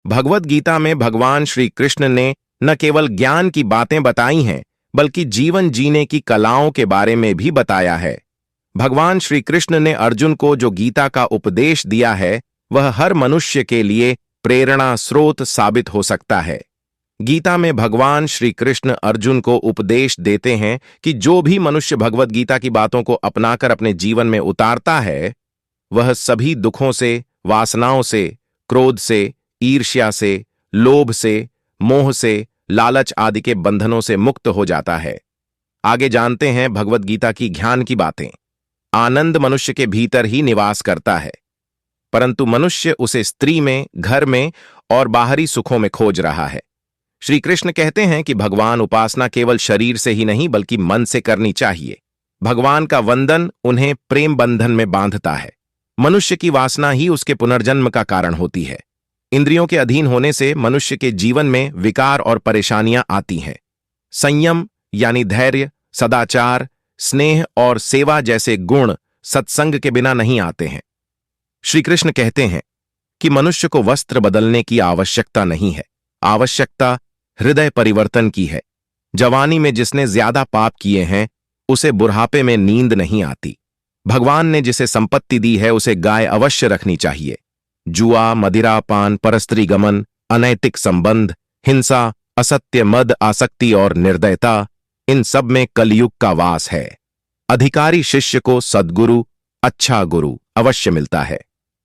भगवद गीता में भगवान श्री कृष्ण ने न केवल ज्ञान की बातें बताई हैं, बल्कि जीवन जीने की कलाओं के बारे में भी बताया है। भगवान श्री कृष्ण ने अर्जुन को जो गीता का उपदेश दिया है, वह हर मनुष्य के लिए प्रेरणा स्रोत साबित हो सकता है। गीता में भगवान श्री कृष्ण अर्जुन को उपदेश देते हैं कि जो भी मनुष्य भगवद गीता की बातों को अपनाकर अपने जीवन में उतारता है, वह सभी दुखों से, वासनाओं से, क्रोध से, ईर्ष्या से, लोभ से, मोह से, लालच आदि के बंधनों से मुक्त हो जाता है। आगे जानते हैं भगवद गीता की ज्ञान की बातें। आनंद मनुष्य के भीतर ही निवास करता है, परंतु मनुष्य उसे स्त्री में, घर में और बाहरी सुखों में खोज रहा है। श्री कृष्ण कहते हैं कि भगवान उपासना केवल शरीर से ही नहीं बल्कि मन से करनी चाहिए। भगवान का वंदन उन्हें प्रेम बंधन में बांधता है। मनुष्य की वासना ही उसके पुनर्जन्म का कारण होती है। इंद्रियों के अधीन होने से मनुष्य के जीवन में विकार और परेशानियां आती हैं। संयम यानी धैर्य, सदाचार, स्नेह और सेवा जैसे गुण सत्संग के बिना नहीं आते हैं। श्री कृष्ण कहते हैं कि मनुष्य को वस्त्र बदलने की आवश्यकता नहीं है, आवश्यकता हृदय परिवर्तन की है। जवानी में जिसने ज्यादा पाप किए हैं, उसे बुढ़ापे में नींद नहीं आती। भगवान ने जिसे संपत्ति दी है, उसे गाय अवश्य रखनी चाहिए। जुआ, मदिरापान, परस्त्री गमन, अनैतिक संबंध, हिंसा, असत्य, मद, आसक्ति और निर्दयता, इन सब में कलयुग का वास है। अधिकारी शिष्य को सद्गुरु, अच्छा गुरु अवश्य मिलता है।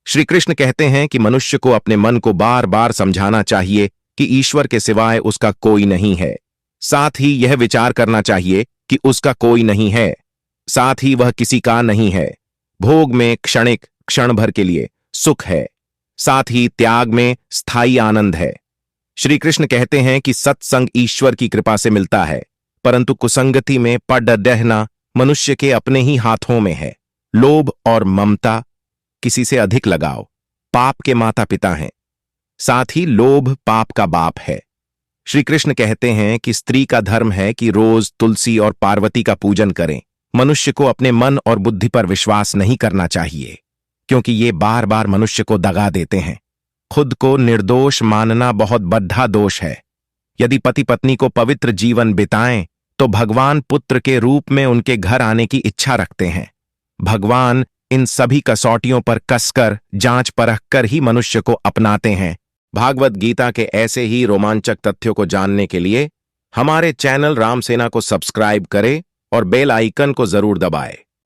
श्री कृष्ण कहते हैं कि मनुष्य को अपने मन को बार बार समझाना चाहिए कि ईश्वर के सिवाय उसका कोई नहीं है। साथ ही यह विचार करना चाहिए कि उसका कोई नहीं है, साथ ही वह किसी का नहीं है। भोग में क्षणिक, क्षण भर के लिए सुख है, साथ ही त्याग में स्थायी आनंद है। श्री कृष्ण कहते हैं कि सत्संग ईश्वर की कृपा से मिलता है, परंतु कुसंगति में पड़ रहना मनुष्य के अपने ही हाथों में है। लोभ और ममता, किसी से अधिक लगाव, पाप के माता पिता हैं। साथ ही लोभ पाप का बाप है। श्री कृष्ण कहते हैं कि स्त्री का धर्म है कि रोज तुलसी और पार्वती का पूजन करें। मनुष्य को अपने मन और बुद्धि पर विश्वास नहीं करना चाहिए, क्योंकि ये बार बार मनुष्य को दगा देते हैं। खुद को निर्दोष मानना बहुत बड़ा दोष है। यदि पति पत्नी को पवित्र जीवन बिताएं, तो भगवान पुत्र के रूप में उनके घर आने की इच्छा रखते हैं। भगवान इन सभी कसौटियों पर कसकर, जांच परख कर ही मनुष्य को अपनाते हैं। भागवत गीता के ऐसे ही रोमांचक तथ्यों को जानने के लिए हमारे चैनल रामसेना को सब्सक्राइब करें और बेल आइकन को जरूर दबाएं।